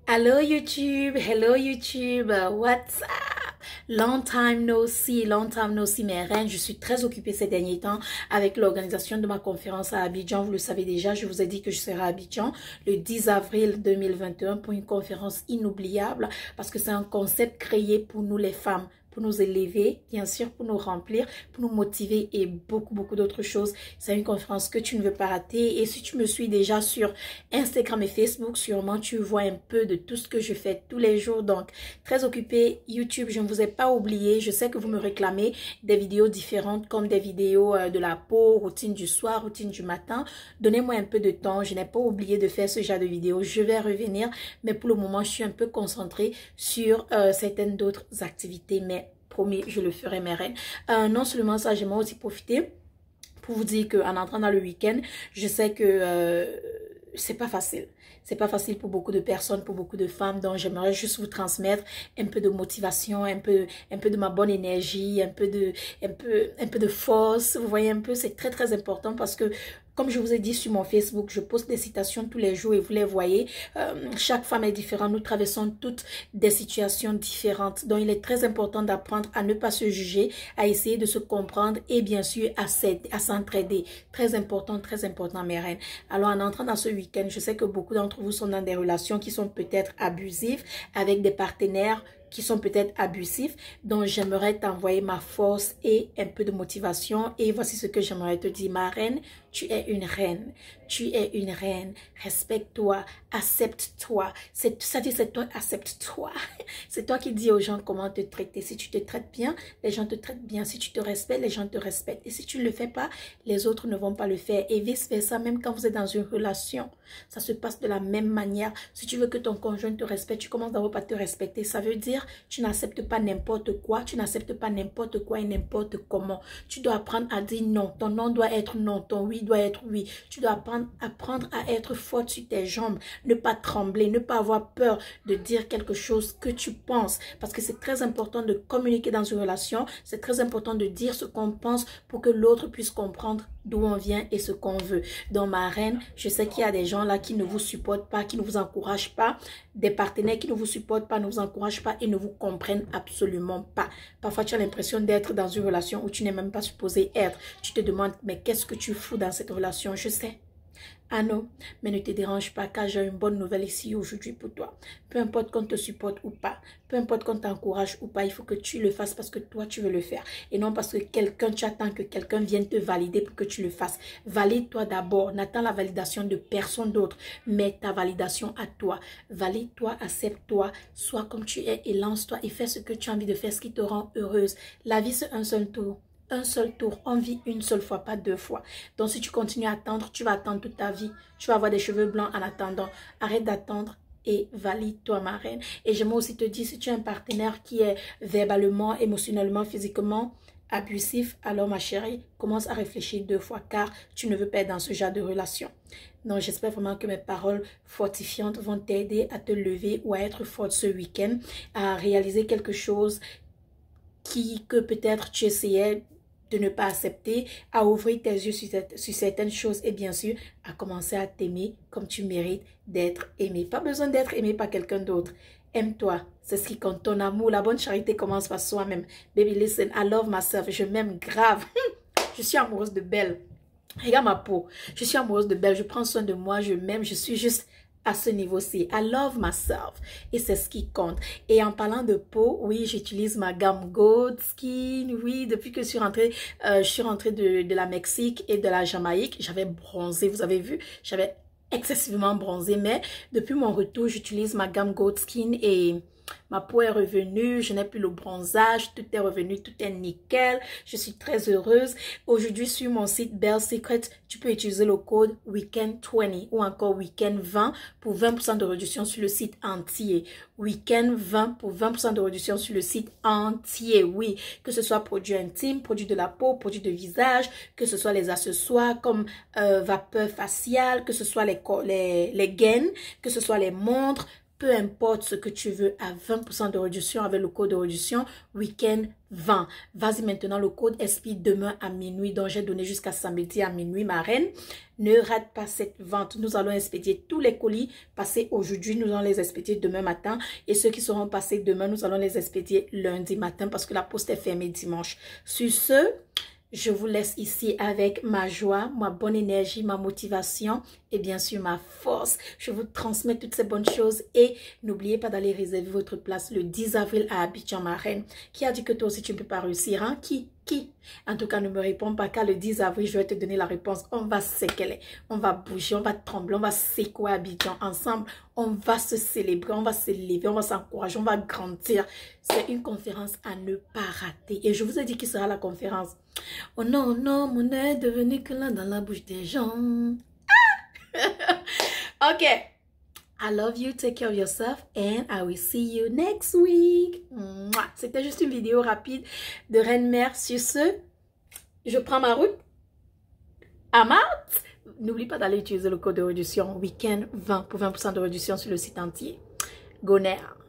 Hello YouTube, what's up? Long time no see mes reines. Je suis très occupée ces derniers temps avec l'organisation de ma conférence à Abidjan. Vous le savez déjà, je vous ai dit que je serai à Abidjan le 10 avril 2021 pour une conférence inoubliable parce que c'est un concept créé pour nous les femmes, pour nous élever, bien sûr, pour nous remplir, pour nous motiver et beaucoup d'autres choses. C'est une conférence que tu ne veux pas rater. Et si tu me suis déjà sur Instagram et Facebook, sûrement tu vois un peu de tout ce que je fais tous les jours. Donc, très occupée. YouTube, je ne vous ai pas oublié. Je sais que vous me réclamez des vidéos différentes comme des vidéos de la peau, routine du soir, routine du matin. Donnez-moi un peu de temps. Je n'ai pas oublié de faire ce genre de vidéos. Je vais revenir. Mais pour le moment, je suis un peu concentrée sur certaines d'autres activités. Mais promis, je le ferai, mes reines. Non seulement ça, j'aimerais aussi profiter pour vous dire qu'en entrant dans le week-end, je sais que c'est pas facile. C'est pas facile pour beaucoup de personnes, pour beaucoup de femmes. Donc, j'aimerais juste vous transmettre un peu de motivation, un peu de ma bonne énergie, un peu de force. Vous voyez un peu, c'est très important parce que comme je vous ai dit sur mon Facebook, je poste des citations tous les jours et vous les voyez. Chaque femme est différente. Nous traversons toutes des situations différentes. Donc, il est très important d'apprendre à ne pas se juger, à essayer de se comprendre et bien sûr à s'entraider. Très important, mes reines. Alors, en entrant dans ce week-end, je sais que beaucoup d'entre vous sont dans des relations qui sont peut-être abusives avec des partenaires qui sont peut-être abusifs. Donc, j'aimerais t'envoyer ma force et un peu de motivation. Et voici ce que j'aimerais te dire, ma reine. Tu es une reine. Tu es une reine. Respecte-toi. Accepte-toi. Ça dit, c'est toi, accepte-toi. C'est toi qui dis aux gens comment te traiter. Si tu te traites bien, les gens te traitent bien. Si tu te respectes, les gens te respectent. Et si tu ne le fais pas, les autres ne vont pas le faire. Et vice-versa, même quand vous êtes dans une relation, ça se passe de la même manière. Si tu veux que ton conjoint te respecte, tu commences d'abord par te respecter. Ça veut dire, tu n'acceptes pas n'importe quoi. Tu n'acceptes pas n'importe quoi et n'importe comment. Tu dois apprendre à dire non. Ton non doit être non. Ton oui doit être oui. Tu dois apprendre à être forte sur tes jambes. Ne pas trembler. Ne pas avoir peur de dire quelque chose que tu penses. Parce que c'est très important de communiquer dans une relation. C'est très important de dire ce qu'on pense pour que l'autre puisse comprendre d'où on vient et ce qu'on veut. Donc, ma reine, je sais qu'il y a des gens là qui ne vous supportent pas, qui ne vous encouragent pas, des partenaires qui ne vous supportent pas, ne vous encouragent pas et ne vous comprennent absolument pas. Parfois, tu as l'impression d'être dans une relation où tu n'es même pas supposé être. Tu te demandes, mais qu'est-ce que tu fous dans cette relation? Je sais. Ah non, mais ne te dérange pas car j'ai une bonne nouvelle ici aujourd'hui pour toi. Peu importe qu'on te supporte ou pas, peu importe qu'on t'encourage ou pas, il faut que tu le fasses parce que toi tu veux le faire. Et non parce que tu attends que quelqu'un vienne te valider pour que tu le fasses. Valide-toi d'abord, n'attends la validation de personne d'autre, mais ta validation à toi. Valide-toi, accepte-toi, sois comme tu es et lance-toi et fais ce que tu as envie de faire, ce qui te rend heureuse. La vie c'est un seul tour. Un seul tour, on vit une seule fois, pas deux fois. Donc si tu continues à attendre, tu vas attendre toute ta vie. Tu vas avoir des cheveux blancs en attendant. Arrête d'attendre et valide-toi, ma reine. Et j'aimerais aussi te dire, si tu as un partenaire qui est verbalement, émotionnellement, physiquement abusif, alors ma chérie, commence à réfléchir deux fois car tu ne veux pas être dans ce genre de relation. Donc j'espère vraiment que mes paroles fortifiantes vont t'aider à te lever ou à être forte ce week-end, à réaliser quelque chose que peut-être tu essayais de ne pas accepter, à ouvrir tes yeux sur certaines choses et bien sûr, à commencer à t'aimer comme tu mérites d'être aimé. Pas besoin d'être aimé par quelqu'un d'autre. Aime-toi, c'est ce qui compte. Ton amour, la bonne charité commence par soi-même. Baby, listen, I love myself. Je m'aime grave. Je suis amoureuse de Belle. Regarde ma peau. Je suis amoureuse de Belle. Je prends soin de moi. Je m'aime. Je suis juste à ce niveau-ci. I love myself. Et c'est ce qui compte. Et en parlant de peau, oui, j'utilise ma gamme Gold Skin. Oui, depuis que je suis rentrée de la Mexique et de la Jamaïque, j'avais bronzé. Vous avez vu, j'avais excessivement bronzé. Mais depuis mon retour, j'utilise ma gamme Gold Skin et ma peau est revenue, je n'ai plus le bronzage, tout est revenu, tout est nickel. Je suis très heureuse. Aujourd'hui, sur mon site Belle Secret, tu peux utiliser le code WEEKEND20 ou encore WEEKEND20 pour 20% de réduction sur le site entier. WEEKEND20 pour 20% de réduction sur le site entier. Oui, que ce soit produits intimes, produits de la peau, produits de visage, que ce soit les accessoires comme vapeur faciale, que ce soit les gaines, que ce soit les montres, peu importe ce que tu veux, à 20% de réduction avec le code de réduction Week-end 20. Vas-y maintenant, le code expire demain à minuit, donc j'ai donné jusqu'à samedi à minuit, ma reine. Ne rate pas cette vente. Nous allons expédier tous les colis passés aujourd'hui. Nous allons les expédier demain matin. Et ceux qui seront passés demain, nous allons les expédier lundi matin parce que la poste est fermée dimanche. Sur ce, je vous laisse ici avec ma joie, ma bonne énergie, ma motivation et bien sûr ma force. Je vous transmets toutes ces bonnes choses et n'oubliez pas d'aller réserver votre place le 10 avril à Abidjan, ma reine. Qui a dit que toi aussi tu ne peux pas réussir, hein? Qui? En tout cas, ne me réponds pas car le 10 avril, je vais te donner la réponse. On va séqueler, on va bouger, on va trembler, on va secouer Abidjan ensemble. On va se célébrer, on va se lever, on va s'encourager, on va grandir. C'est une conférence à ne pas rater. Et je vous ai dit qui sera la conférence. Oh non, non, mon nez est devenu que là dans la bouche des gens. Ok. I love you, take care of yourself, and I will see you next week. C'était juste une vidéo rapide de Reine Mère. Sur ce, je prends ma route. I'm out. N'oublie pas d'aller utiliser le code de réduction Week-end 20 pour 20% de réduction sur le site entier. Go now.